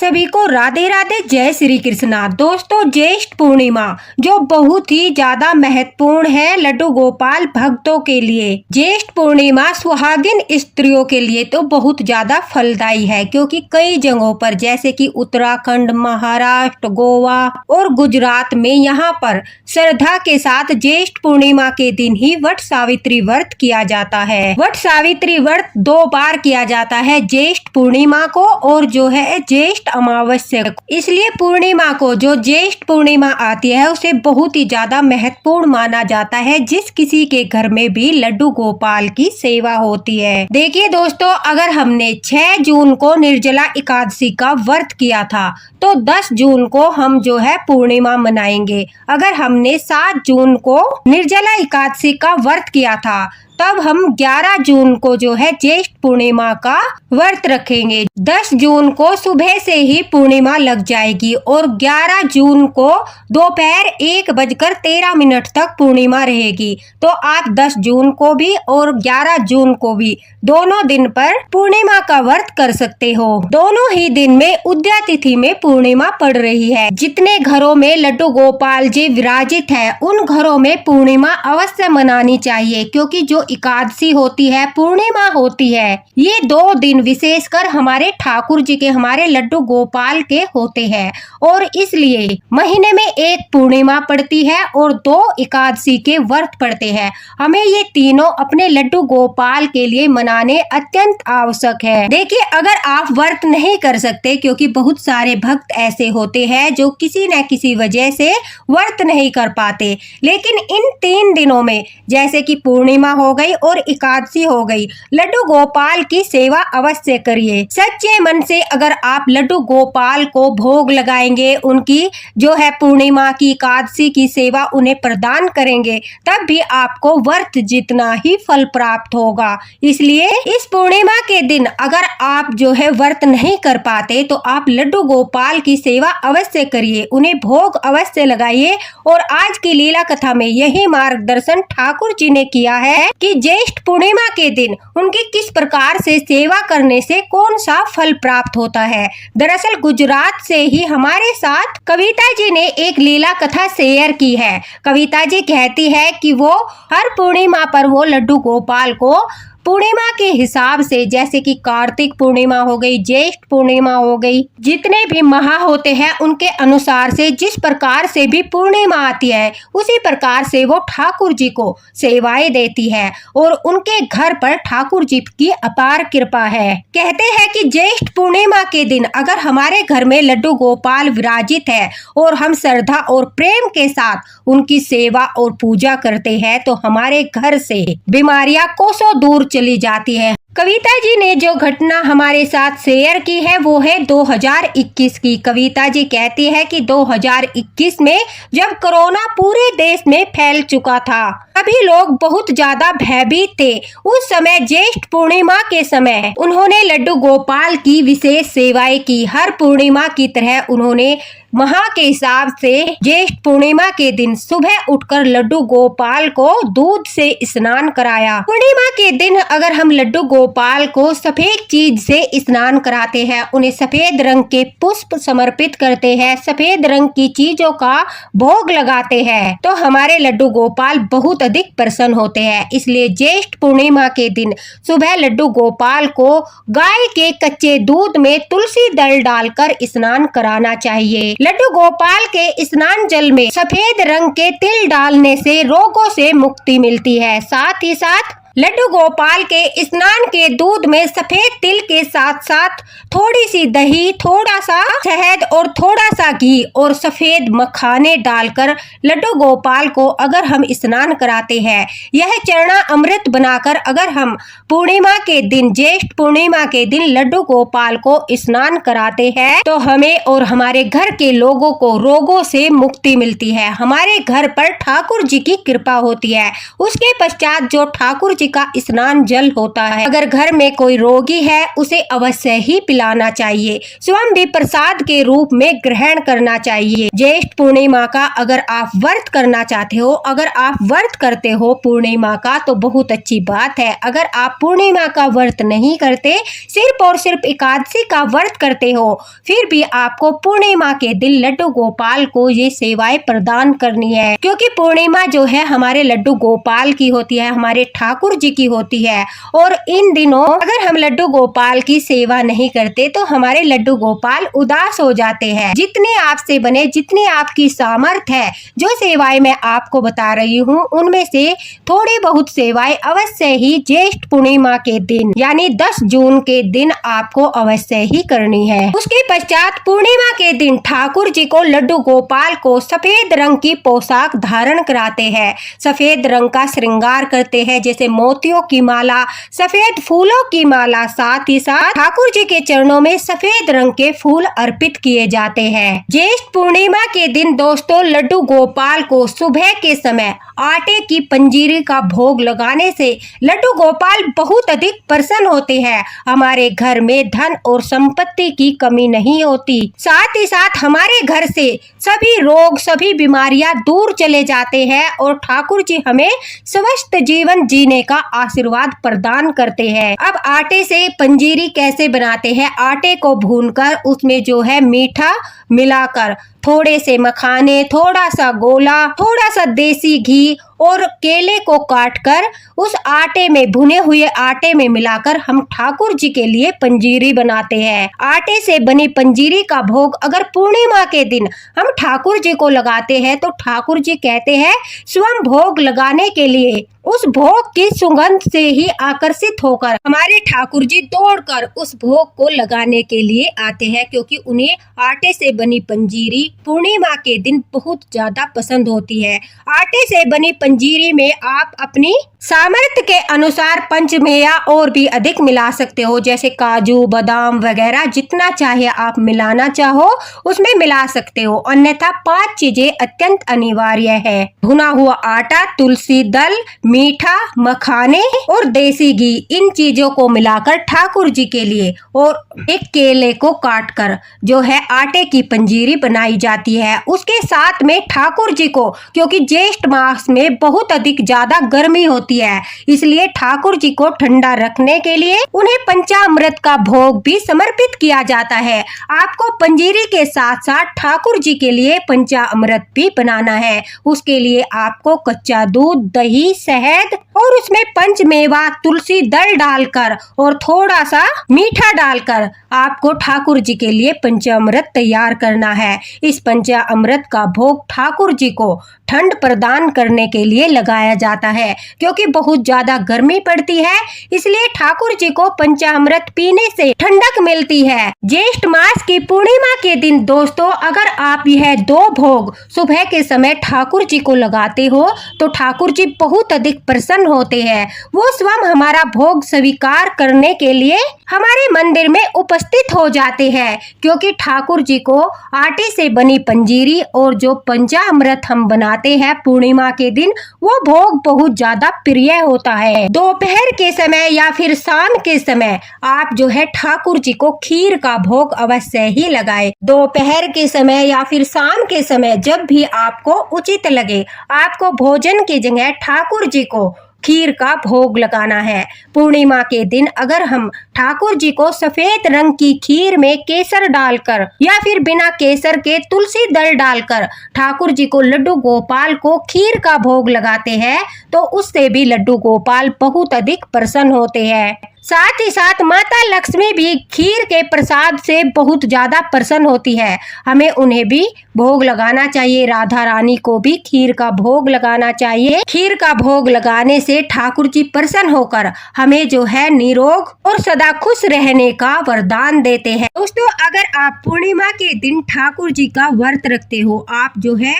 सभी को राधे राधे, जय श्री कृष्णा। दोस्तों, ज्येष्ठ पूर्णिमा जो बहुत ही ज्यादा महत्वपूर्ण है लड्डू गोपाल भक्तों के लिए। ज्येष्ठ पूर्णिमा सुहागिन स्त्रियों के लिए तो बहुत ज्यादा फलदायी है, क्योंकि कई जगहों पर जैसे कि उत्तराखंड, महाराष्ट्र, गोवा और गुजरात में यहाँ पर श्रद्धा के साथ ज्येष्ठ पूर्णिमा के दिन ही वट सावित्री व्रत किया जाता है। वट सावित्री व्रत 2 बार किया जाता है, ज्येष्ठ पूर्णिमा को और जो है ज्येष्ठ अमावस्या को। इसलिए पूर्णिमा को, जो ज्येष्ठ पूर्णिमा आती है, उसे बहुत ही ज्यादा महत्वपूर्ण माना जाता है। जिस किसी के घर में भी लड्डू गोपाल की सेवा होती है। देखिए दोस्तों, अगर हमने 6 जून को निर्जला एकादशी का व्रत किया था तो 10 जून को हम जो है पूर्णिमा मनाएंगे। अगर हमने 7 जून को निर्जला एकादशी का व्रत किया था तब हम 11 जून को जो है ज्येष्ठ पूर्णिमा का व्रत रखेंगे। 10 जून को सुबह से ही पूर्णिमा लग जाएगी और 11 जून को दोपहर 1:13 तक पूर्णिमा रहेगी। तो आप 10 जून को भी और 11 जून को भी दोनों दिन पर पूर्णिमा का व्रत कर सकते हो। दोनों ही दिन में उदया तिथि में पूर्णिमा पड़ रही है। जितने घरों में लड्डू गोपाल जी विराजित है, उन घरों में पूर्णिमा अवश्य मनानी चाहिए, क्योंकि जो एकादशी होती है, पूर्णिमा होती है, ये 2 दिन विशेषकर हमारे ठाकुर जी के, हमारे लड्डू गोपाल के होते हैं। और इसलिए महीने में 1 पूर्णिमा पड़ती है और 2 एकादशी के व्रत पड़ते हैं। हमें ये तीनों अपने लड्डू गोपाल के लिए मनाने अत्यंत आवश्यक है। देखिए, अगर आप व्रत नहीं कर सकते, क्योंकि बहुत सारे भक्त ऐसे होते हैं जो किसी न किसी वजह से व्रत नहीं कर पाते, लेकिन इन 3 दिनों में जैसे कि पूर्णिमा हो गई और एकादशी हो गई, लड्डू गोपाल की सेवा अवश्य करिए। सच्चे मन से अगर आप लड्डू गोपाल को भोग लगाएंगे, उनकी जो है पूर्णिमा की, एकादशी की सेवा उन्हें प्रदान करेंगे, तब भी आपको व्रत जितना ही फल प्राप्त होगा। इसलिए इस पूर्णिमा के दिन अगर आप जो है व्रत नहीं कर पाते तो आप लड्डू गोपाल की सेवा अवश्य करिए, उन्हें भोग अवश्य लगाइए। और आज की लीला कथा में यही मार्गदर्शन ठाकुर जी ने किया है कि ज्येष्ठ पूर्णिमा के दिन उनकी किस प्रकार से सेवा करने से कौन सा फल प्राप्त होता है। दरअसल गुजरात से ही हमारे साथ कविता जी ने एक लीला कथा शेयर की है। कविता जी कहती है कि वो हर पूर्णिमा पर वो लड्डू गोपाल को पूर्णिमा के हिसाब से, जैसे कि कार्तिक पूर्णिमा हो गई, ज्येष्ठ पूर्णिमा हो गई, जितने भी माह होते हैं उनके अनुसार से जिस प्रकार से भी पूर्णिमा आती है, उसी प्रकार से वो ठाकुर जी को सेवाएं देती है और उनके घर पर ठाकुर जी की अपार कृपा है। कहते हैं कि ज्येष्ठ पूर्णिमा के दिन अगर हमारे घर में लड्डू गोपाल विराजित है और हम श्रद्धा और प्रेम के साथ उनकी सेवा और पूजा करते हैं, तो हमारे घर से बीमारियां कोसों दूर चली जाती है। कविता जी ने जो घटना हमारे साथ शेयर की है वो है 2021 की। कविता जी कहती है कि 2021 में जब कोरोना पूरे देश में फैल चुका था, सभी लोग बहुत ज्यादा भयभीत थे। उस समय ज्येष्ठ पूर्णिमा के समय उन्होंने लड्डू गोपाल की विशेष सेवाएं की। हर पूर्णिमा की तरह उन्होंने माह के हिसाब से ज्येष्ठ पूर्णिमा के दिन सुबह उठकर लड्डू गोपाल को दूध से स्नान कराया। पूर्णिमा के दिन अगर हम लड्डू गोपाल को सफेद चीज से स्नान कराते हैं, उन्हें सफेद रंग के पुष्प समर्पित करते हैं, सफेद रंग की चीजों का भोग लगाते हैं, तो हमारे लड्डू गोपाल बहुत अधिक प्रसन्न होते हैं। इसलिए ज्येष्ठ पूर्णिमा के दिन सुबह लड्डू गोपाल को गाय के कच्चे दूध में तुलसी दल डालकर स्नान कराना चाहिए। लड्डू गोपाल के स्नान जल में सफेद रंग के तिल डालने से रोगों से मुक्ति मिलती है। साथ ही साथ लड्डू गोपाल के स्नान के दूध में सफेद तिल के साथ साथ थोड़ी सी दही, थोड़ा सा शहद और थोड़ा सा घी और सफेद मखाने डालकर लड्डू गोपाल को अगर हम स्नान कराते हैं, यह चरना अमृत बनाकर अगर हम पूर्णिमा के दिन, ज्येष्ठ पूर्णिमा के दिन लड्डू गोपाल को स्नान कराते हैं, तो हमें और हमारे घर के लोगों को रोगों से मुक्ति मिलती है। हमारे घर पर ठाकुर जी की कृपा होती है। उसके पश्चात जो ठाकुर जी का स्नान जल होता है। अगर घर में कोई रोगी है उसे अवश्य ही पिलाना चाहिए, स्वयं भी प्रसाद के रूप में ग्रहण करना चाहिए। ज्येष्ठ पूर्णिमा का अगर आप व्रत करना चाहते हो, अगर आप व्रत करते हो पूर्णिमा का तो बहुत अच्छी बात है। अगर आप पूर्णिमा का व्रत नहीं करते, सिर्फ और सिर्फ एकादशी का व्रत करते हो, फिर भी आपको पूर्णिमा के दिन लड्डू गोपाल को ये सेवाएं प्रदान करनी है, क्योंकि पूर्णिमा जो है हमारे लड्डू गोपाल की होती है, हमारे ठाकुर जी की होती है। और इन दिनों अगर हम लड्डू गोपाल की सेवा नहीं करते तो हमारे लड्डू गोपाल उदास हो जाते हैं। जितने आपसे बने, जितनी आपकी सामर्थ्य है, जो सेवाएं मैं आपको बता रही हूँ उनमें से थोड़ी बहुत सेवाएं अवश्य ही ज्येष्ठ पूर्णिमा के दिन यानी 10 जून के दिन आपको अवश्य ही करनी है। उसके पश्चात पूर्णिमा के दिन ठाकुर जी को लड्डू गोपाल को सफेद रंग की पोशाक धारण कराते हैं, सफेद रंग का श्रृंगार करते हैं, जैसे मोतियों की माला, सफेद फूलों की माला, साथ ही साथ ठाकुर जी के चरणों में सफेद रंग के फूल अर्पित किए जाते हैं। ज्येष्ठ पूर्णिमा के दिन दोस्तों लड्डू गोपाल को सुबह के समय आटे की पंजीरी का भोग लगाने से लड्डू गोपाल बहुत अधिक प्रसन्न होते हैं। हमारे घर में धन और संपत्ति की कमी नहीं होती, साथ ही साथ हमारे घर से सभी रोग, सभी बीमारियां दूर चले जाते हैं और ठाकुर जी हमें स्वस्थ जीवन जीने का आशीर्वाद प्रदान करते हैं। अब आटे से पंजीरी कैसे बनाते हैं? आटे को भूनकर उसमें जो है मीठा मिलाकर, थोड़े से मखाने, थोड़ा सा गोला, थोड़ा सा देसी घी और केले को काटकर उस आटे में, भुने हुए आटे में मिलाकर हम ठाकुर जी के लिए पंजीरी बनाते हैं। आटे से बनी पंजीरी का भोग अगर पूर्णिमा के दिन हम ठाकुर जी को लगाते हैं तो ठाकुर जी कहते हैं स्वयं भोग लगाने के लिए उस भोग की सुगंध से ही आकर्षित होकर हमारे ठाकुर जी दौड़कर उस भोग को लगाने के लिए आते हैं, क्योंकि उन्हें आटे से बनी पंजीरी पूर्णिमा के दिन बहुत ज्यादा पसंद होती है। आटे से बनी पंजीरी में आप अपनी सामर्थ्य के अनुसार पंचमेवा और भी अधिक मिला सकते हो, जैसे काजू, बादाम वगैरह, जितना चाहे आप मिलाना चाहो उसमें मिला सकते हो। अन्यथा 5 चीजें अत्यंत अनिवार्य है: भुना हुआ आटा, तुलसी दल, मीठा, मखाने और देसी घी। इन चीजों को मिलाकर ठाकुर जी के लिए और एक केले को काटकर जो है आटे की पंजीरी बनाई जाती है। उसके साथ में ठाकुर जी को, क्योंकि ज्येष्ठ मास में बहुत अधिक ज्यादा गर्मी होती है, इसलिए ठाकुर जी को ठंडा रखने के लिए उन्हें पंचामृत का भोग भी समर्पित किया जाता है। आपको पंजीरी के साथ साथ ठाकुर जी के लिए पंचामृत भी बनाना है। उसके लिए आपको कच्चा दूध, दही, शहद और उसमें पंचमेवा, तुलसी दल डालकर और थोड़ा सा मीठा डालकर आपको ठाकुर जी के लिए पंचामृत तैयार करना है। इस पंचामृत का भोग ठाकुर जी को ठंड प्रदान करने के लिए लगाया जाता है, क्योंकि बहुत ज्यादा गर्मी पड़ती है, इसलिए ठाकुर जी को पंचामृत पीने से ठंडक मिलती है। ज्येष्ठ मास की पूर्णिमा के दिन दोस्तों अगर आप यह 2 भोग सुबह के समय ठाकुर जी को लगाते हो तो ठाकुर जी बहुत अधिक प्रसन्न होते हैं। वो स्वयं हमारा भोग स्वीकार करने के लिए हमारे मंदिर में उपस्थित हो जाते हैं, क्योंकि ठाकुर जी को आटे से बनी पंजीरी और जो पंचामृत हम बनाते हैं पूर्णिमा के दिन, वो भोग बहुत ज्यादा प्रिय होता है। दोपहर के समय या फिर शाम के समय आप जो है ठाकुर जी को खीर का भोग अवश्य ही लगाए। दोपहर के समय या फिर शाम के समय जब भी आपको उचित लगे, आपको भोजन की जगह ठाकुर जी को खीर का भोग लगाना है। पूर्णिमा के दिन अगर हम ठाकुर जी को सफेद रंग की खीर में केसर डालकर या फिर बिना केसर के तुलसी दल डालकर ठाकुर जी को, लड्डू गोपाल को खीर का भोग लगाते हैं तो उससे भी लड्डू गोपाल बहुत अधिक प्रसन्न होते हैं। साथ ही साथ माता लक्ष्मी भी खीर के प्रसाद से बहुत ज्यादा प्रसन्न होती है, हमें उन्हें भी भोग लगाना चाहिए। राधा रानी को भी खीर का भोग लगाना चाहिए। खीर का भोग लगाने से ठाकुर जी प्रसन्न होकर हमें जो है निरोग और सदा खुश रहने का वरदान देते हैं। दोस्तों अगर आप पूर्णिमा के दिन ठाकुर जी का व्रत रखते हो, आप जो है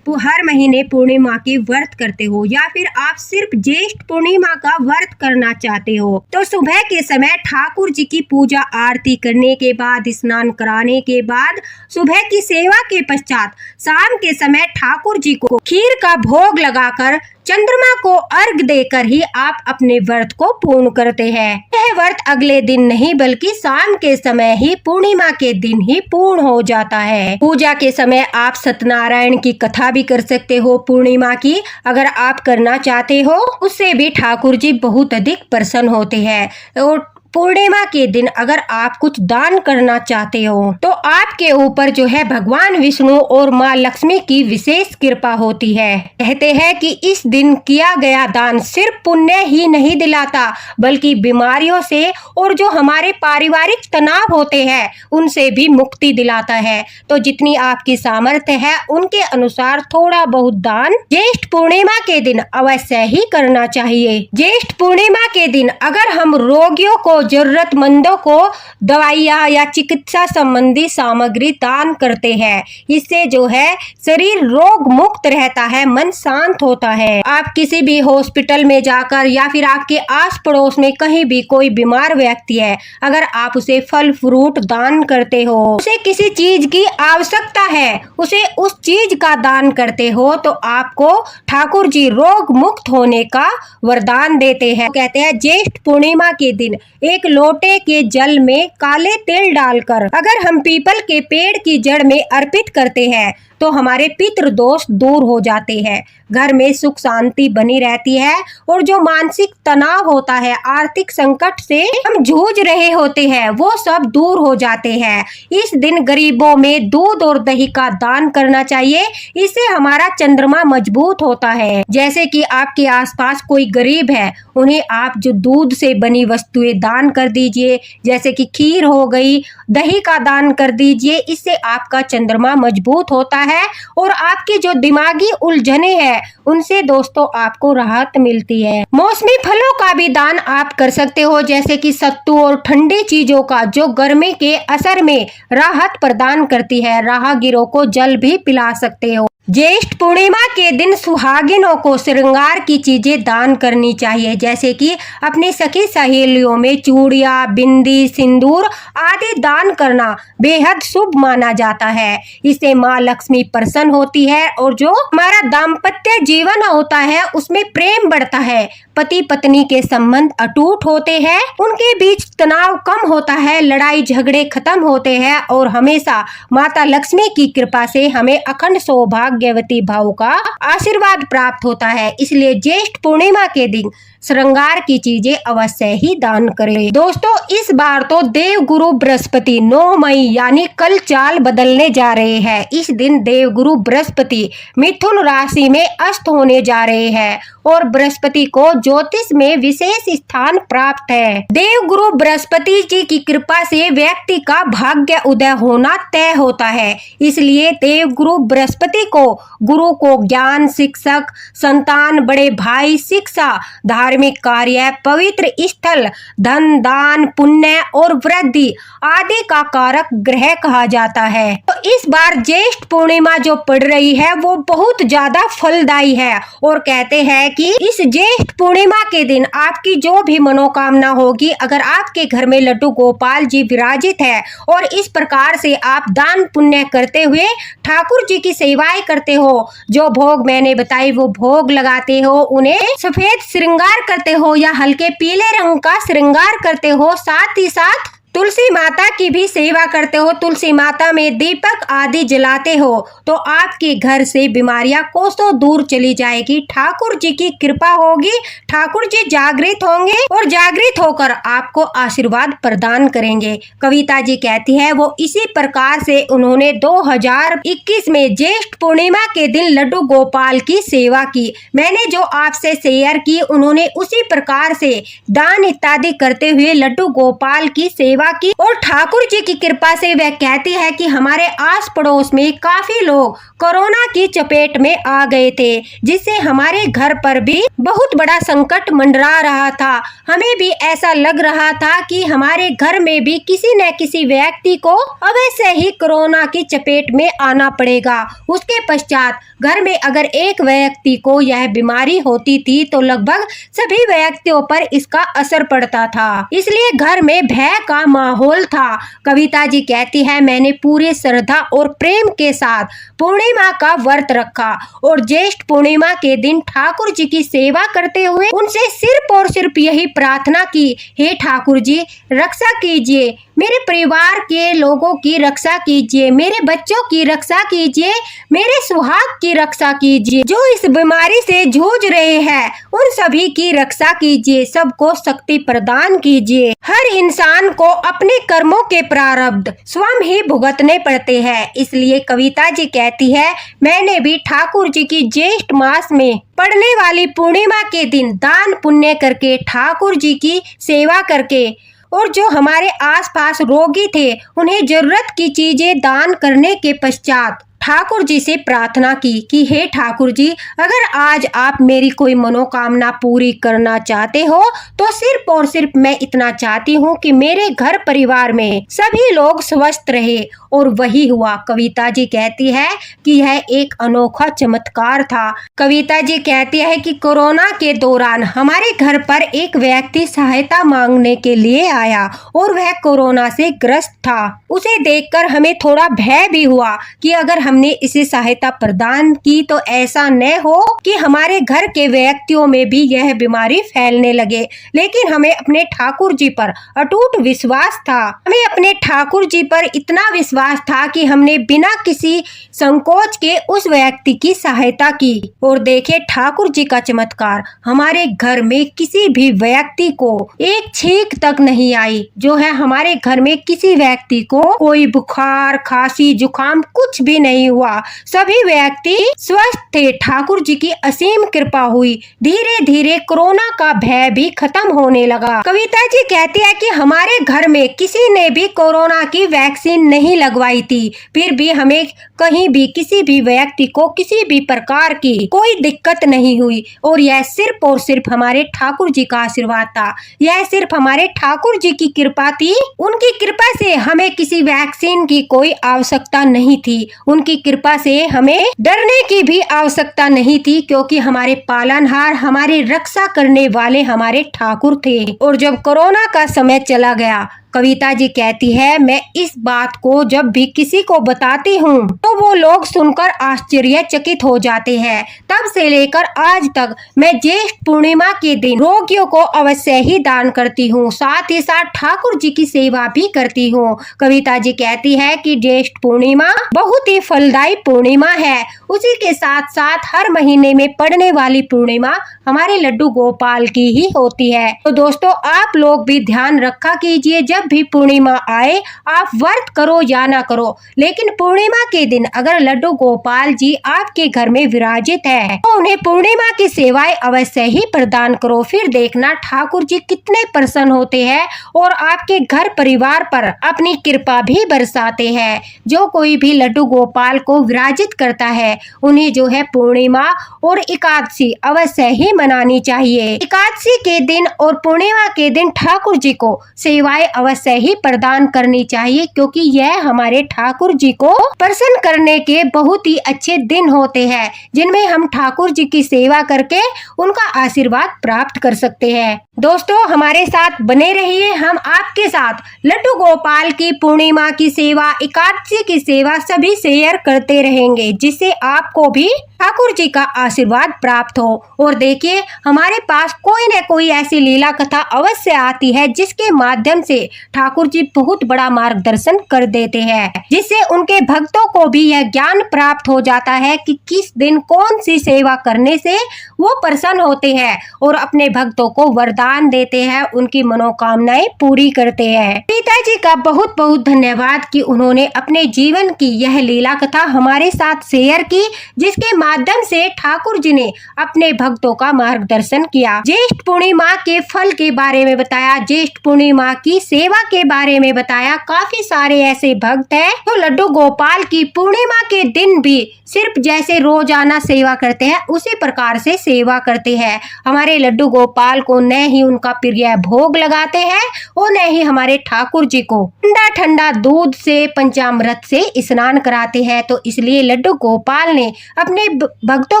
हर महीने पूर्णिमा के व्रत करते हो या फिर आप सिर्फ ज्येष्ठ पूर्णिमा का व्रत करना चाहते हो, तो सुबह के समय ठाकुर जी की पूजा आरती करने के बाद, स्नान कराने के बाद, सुबह की सेवा के पश्चात शाम के समय ठाकुर जी को खीर का भोग लगाकर चंद्रमा को अर्घ देकर ही आप अपने व्रत को पूर्ण करते हैं। यह व्रत अगले दिन नहीं बल्कि शाम के समय ही पूर्णिमा के दिन ही पूर्ण हो जाता है। पूजा के समय आप सत्यनारायण की कथा भी कर सकते हो पूर्णिमा की, अगर आप करना चाहते हो। उससे भी ठाकुर जी बहुत अधिक प्रसन्न होते हैं। और पूर्णिमा के दिन अगर आप कुछ दान करना चाहते हो तो आपके ऊपर जो है भगवान विष्णु और माँ लक्ष्मी की विशेष कृपा होती है। कहते हैं कि इस दिन किया गया दान सिर्फ पुण्य ही नहीं दिलाता बल्कि बीमारियों से और जो हमारे पारिवारिक तनाव होते हैं उनसे भी मुक्ति दिलाता है। तो जितनी आपकी सामर्थ्य है उनके अनुसार थोड़ा बहुत दान ज्येष्ठ पूर्णिमा के दिन अवश्य ही करना चाहिए। ज्येष्ठ पूर्णिमा के दिन अगर हम रोगियों को, जरूरतमंदों को दवाइयाँ या चिकित्सा संबंधी सामग्री दान करते हैं, इससे जो है शरीर रोग मुक्त रहता है, मन शांत होता है। आप किसी भी हॉस्पिटल में जाकर या फिर आपके आस पड़ोस में कहीं भी कोई बीमार व्यक्ति है, अगर आप उसे फल फ्रूट दान करते हो, उसे किसी चीज की आवश्यकता है, उसे उस चीज का दान करते हो तो आपको ठाकुर जी रोग मुक्त होने का वरदान देते हैं। कहते हैं ज्येष्ठ पूर्णिमा के दिन एक लोटे के जल में काले तिल डालकर अगर हम पीपल के पेड़ की जड़ में अर्पित करते हैं तो हमारे पितृ दोष दूर हो जाते हैं, घर में सुख शांति बनी रहती है और जो मानसिक तनाव होता है, आर्थिक संकट से हम जूझ रहे होते हैं, वो सब दूर हो जाते हैं। इस दिन गरीबों में दूध और दही का दान करना चाहिए, इससे हमारा चंद्रमा मजबूत होता है। जैसे कि आपके आसपास कोई गरीब है, उन्हें आप जो दूध से बनी वस्तुएं दान कर दीजिए, जैसे कि खीर हो गई, दही का दान कर दीजिए, इससे आपका चंद्रमा मजबूत होता है और आपकी जो दिमागी उलझने हैं उनसे दोस्तों आपको राहत मिलती है। मौसमी फलों का भी दान आप कर सकते हो, जैसे कि सत्तू और ठंडी चीजों का, जो गर्मी के असर में राहत प्रदान करती है। राहगीरों को जल भी पिला सकते हो। ज्येष्ठ पूर्णिमा के दिन सुहागिनों को श्रृंगार की चीजें दान करनी चाहिए, जैसे कि अपनी सखी सहेलियों में चूड़ियां, बिंदी, सिंदूर आदि दान करना बेहद शुभ माना जाता है। इससे माँ लक्ष्मी प्रसन्न होती है और जो हमारा दाम्पत्य जीवन होता है उसमें प्रेम बढ़ता है, पति पत्नी के संबंध अटूट होते हैं, उनके बीच तनाव कम होता है, लड़ाई झगड़े खत्म होते हैं और हमेशा माता लक्ष्मी की कृपा से हमें अखंड सौभाग्यवती भाव का आशीर्वाद प्राप्त होता है। इसलिए ज्येष्ठ पूर्णिमा के दिन श्रृंगार की चीजें अवश्य ही दान करें। दोस्तों इस बार तो देवगुरु बृहस्पति 9 मई यानी कल चाल बदलने जा रहे हैं। इस दिन देवगुरु बृहस्पति मिथुन राशि में अस्त होने जा रहे हैं और बृहस्पति को ज्योतिष में विशेष स्थान प्राप्त है। देवगुरु बृहस्पति जी की कृपा से व्यक्ति का भाग्य उदय होना तय होता है। इसलिए देवगुरु बृहस्पति को गुरु को ज्ञान, शिक्षक, संतान, बड़े भाई, शिक्षा, धार्मिक कार्य, पवित्र स्थल, धन, दान, पुण्य और वृद्धि आदि का कारक ग्रह कहा जाता है। तो इस बार ज्येष्ठ पूर्णिमा जो पड़ रही है वो बहुत ज्यादा फलदायी है और कहते हैं कि इस ज्येष्ठ पूर्णिमा के दिन आपकी जो भी मनोकामना होगी, अगर आपके घर में लड्डू गोपाल जी विराजित है और इस प्रकार से आप दान पुण्य करते हुए ठाकुर जी की सेवाएं करते हो, जो भोग मैंने बताई वो भोग लगाते हो, उन्हें सफेद श्रृंगार करते हो या हल्के पीले रंग का श्रृंगार करते हो, साथ ही साथ तुलसी माता की भी सेवा करते हो, तुलसी माता में दीपक आदि जलाते हो, तो आपके घर से बीमारियां कोसों दूर चली जाएगी। ठाकुर जी की कृपा होगी, ठाकुर जी जागृत होंगे और जागृत होकर आपको आशीर्वाद प्रदान करेंगे। कविता जी कहती है वो इसी प्रकार से उन्होंने 2021 में ज्येष्ठ पूर्णिमा के दिन लड्डू गोपाल की सेवा की। मैंने जो आपसे शेयर की, उन्होंने उसी प्रकार से दान इत्यादि करते हुए लड्डू गोपाल की सेवा की और ठाकुर जी की कृपा से वह कहती है कि हमारे आस पड़ोस में काफी लोग कोरोना की चपेट में आ गए थे, जिससे हमारे घर पर भी बहुत बड़ा संकट मंडरा रहा था। हमें भी ऐसा लग रहा था कि हमारे घर में भी किसी न किसी व्यक्ति को अवश्य ही कोरोना की चपेट में आना पड़ेगा। उसके पश्चात घर में अगर एक व्यक्ति को यह बीमारी होती थी तो लगभग सभी व्यक्तियों पर इसका असर पड़ता था। इसलिए घर में भय का माहौल था। कविता जी कहती है, मैंने पूरे श्रद्धा और प्रेम के साथ पूर्णिमा का व्रत रखा और ज्येष्ठ पूर्णिमा के दिन ठाकुर जी की सेवा करते हुए उनसे सिर्फ और सिर्फ यही प्रार्थना की, हे ठाकुर जी रक्षा कीजिए, मेरे परिवार के लोगों की रक्षा कीजिए, मेरे बच्चों की रक्षा कीजिए, मेरे सुहाग की रक्षा कीजिए, जो इस बीमारी से जूझ रहे हैं उन सभी की रक्षा कीजिए, सबको शक्ति प्रदान कीजिए। हर इंसान को अपने कर्मों के प्रारब्ध स्वयं ही भुगतने पड़ते हैं, इसलिए कविता जी कहती है, मैंने भी ठाकुर जी की ज्येष्ठ मास में पड़ने वाली पूर्णिमा के दिन दान पुण्य करके, ठाकुर जी की सेवा करके और जो हमारे आसपास रोगी थे उन्हें जरूरत की चीजें दान करने के पश्चात ठाकुर जी से प्रार्थना की कि हे ठाकुर जी, अगर आज आप मेरी कोई मनोकामना पूरी करना चाहते हो तो सिर्फ और सिर्फ मैं इतना चाहती हूँ कि मेरे घर परिवार में सभी लोग स्वस्थ रहे। और वही हुआ। कविता जी कहती है कि यह एक अनोखा चमत्कार था। कविता जी कहती है कि कोरोना के दौरान हमारे घर पर एक व्यक्ति सहायता मांगने के लिए आया और वह कोरोना से ग्रस्त था। उसे देखकर हमें थोड़ा भय भी हुआ कि अगर हमने इसे सहायता प्रदान की तो ऐसा न हो कि हमारे घर के व्यक्तियों में भी यह बीमारी फैलने लगे, लेकिन हमें अपने ठाकुर जी पर अटूट विश्वास था। हमें अपने ठाकुर जी पर इतना विश्वास था कि हमने बिना किसी संकोच के उस व्यक्ति की सहायता की। और देखे ठाकुर जी का चमत्कार, हमारे घर में किसी भी व्यक्ति को एक छींक तक नहीं आई। जो है हमारे घर में किसी व्यक्ति को कोई बुखार, खांसी, जुकाम कुछ भी नहीं हुआ। सभी व्यक्ति स्वस्थ थे। ठाकुर जी की असीम कृपा हुई। धीरे धीरे कोरोना का भय भी खत्म होने लगा। कविता जी कहती है कि हमारे घर में किसी ने भी कोरोना की वैक्सीन नहीं लगवाई थी, फिर भी हमें कहीं भी किसी भी व्यक्ति को किसी भी प्रकार की कोई दिक्कत नहीं हुई। और यह सिर्फ और सिर्फ हमारे ठाकुर जी का आशीर्वाद था। यह सिर्फ हमारे ठाकुर जी की कृपा थी। उनकी कृपा से हमें किसी वैक्सीन की कोई आवश्यकता नहीं थी। उनकी कृपा से हमें डरने की भी आवश्यकता नहीं थी, क्योंकि हमारे पालनहार, हमारी रक्षा करने वाले हमारे ठाकुर थे। और जब कोरोना का समय चला गया, कविता जी कहती है, मैं इस बात को जब भी किसी को बताती हूँ तो वो लोग सुनकर आश्चर्यचकित हो जाते हैं। तब से लेकर आज तक मैं ज्येष्ठ पूर्णिमा के दिन रोगियों को अवश्य ही दान करती हूँ, साथ ही साथ ठाकुर जी की सेवा भी करती हूँ। कविता जी कहती है कि ज्येष्ठ पूर्णिमा बहुत ही फलदायी पूर्णिमा है। उसी के साथ साथ हर महीने में पड़ने वाली पूर्णिमा हमारे लड्डू गोपाल की ही होती है। तो दोस्तों, आप लोग भी ध्यान रखा कीजिए, जब भी पूर्णिमा आए आप व्रत करो या ना करो, लेकिन पूर्णिमा के दिन अगर लड्डू गोपाल जी आपके घर में विराजित है तो उन्हें पूर्णिमा की सेवाएं अवश्य ही प्रदान करो। फिर देखना ठाकुर जी कितने प्रसन्न होते हैं और आपके घर परिवार पर अपनी कृपा भी बरसाते हैं। जो कोई भी लड्डू गोपाल को विराजित करता है उन्हें जो है पूर्णिमा और एकादशी अवश्य ही मनानी चाहिए। एकादशी के दिन और पूर्णिमा के दिन ठाकुर जी को सेवाएं अवश्य ही प्रदान करनी चाहिए, क्योंकि यह हमारे ठाकुर जी को प्रसन्न करने के बहुत ही अच्छे दिन होते हैं, जिनमें हम ठाकुर जी की सेवा करके उनका आशीर्वाद प्राप्त कर सकते हैं। दोस्तों, हमारे साथ बने रहिए। हम आपके साथ लड्डू गोपाल की पूर्णिमा की सेवा, एकादशी की सेवा सभी शेयर करते रहेंगे, जिससे आपको भी ठाकुर जी का आशीर्वाद प्राप्त हो। और देखिए, हमारे पास कोई न कोई ऐसी लीला कथा अवश्य आती है जिसके माध्यम से ठाकुर जी बहुत बड़ा मार्गदर्शन कर देते हैं, जिससे उनके भक्तों को भी यह ज्ञान प्राप्त हो जाता है कि किस दिन कौन सी सेवा करने से वो प्रसन्न होते हैं और अपने भक्तों को वरदान देते हैं, उनकी मनोकामनाएं पूरी करते हैं। पिताजी का बहुत बहुत धन्यवाद कि उन्होंने अपने जीवन की यह लीला कथा हमारे साथ शेयर की, जिसके माध्यम से ठाकुर जी ने अपने भक्तों का मार्गदर्शन किया। ज्येष्ठ पूर्णिमा के फल के बारे में बताया, ज्येष्ठ पूर्णिमा की सेवा के बारे में बताया। काफी सारे ऐसे भक्त हैं जो लड्डू गोपाल की पूर्णिमा के दिन भी सिर्फ जैसे रोजाना सेवा करते हैं उसी प्रकार से सेवा करते हैं। हमारे लड्डू गोपाल को न ही उनका प्रिय भोग लगाते हैं और न ही हमारे ठाकुर जी को ठंडा ठंडा दूध से, पंचामृत से स्नान कराते हैं। तो इसलिए लड्डू गोपाल ने अपने भक्तों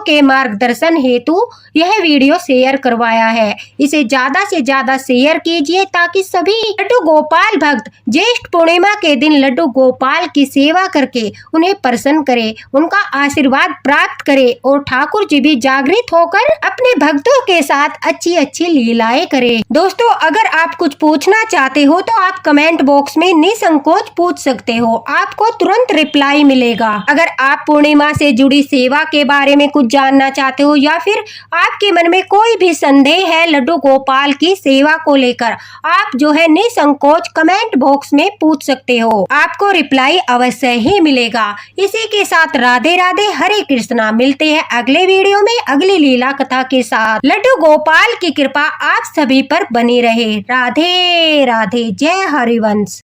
के मार्गदर्शन हेतु यह वीडियो शेयर करवाया है। इसे ज्यादा से ज्यादा शेयर कीजिए ताकि सभी लड्डू गोपाल भक्त ज्येष्ठ पूर्णिमा के दिन लड्डू गोपाल की सेवा करके उन्हें प्रसन्न करे, उनका आशीर्वाद प्राप्त करे और ठाकुर जी भी जागृत होकर अपने भक्तों के साथ अच्छी अच्छी लीलाएं करे। दोस्तों, अगर आप कुछ पूछना चाहते हो तो आप कमेंट बॉक्स में निसंकोच पूछ सकते हो, आपको तुरंत रिप्लाई मिलेगा। अगर आप पूर्णिमा से जुड़ी सेवा के बारे में कुछ जानना चाहते हो या फिर आपके मन में कोई भी संदेह है लड्डू गोपाल की सेवा को लेकर, आप जो है निसंकोच कमेंट बॉक्स में पूछ सकते हो, आपको रिप्लाई अवश्य ही मिलेगा। इसी के साथ राधे राधे, हरे कृष्णा। मिलते हैं अगले वीडियो में अगली लीला कथा के साथ। लड्डू गोपाल की कृपा आप सभी पर बनी रहे। राधे राधे, जय हरिवंश।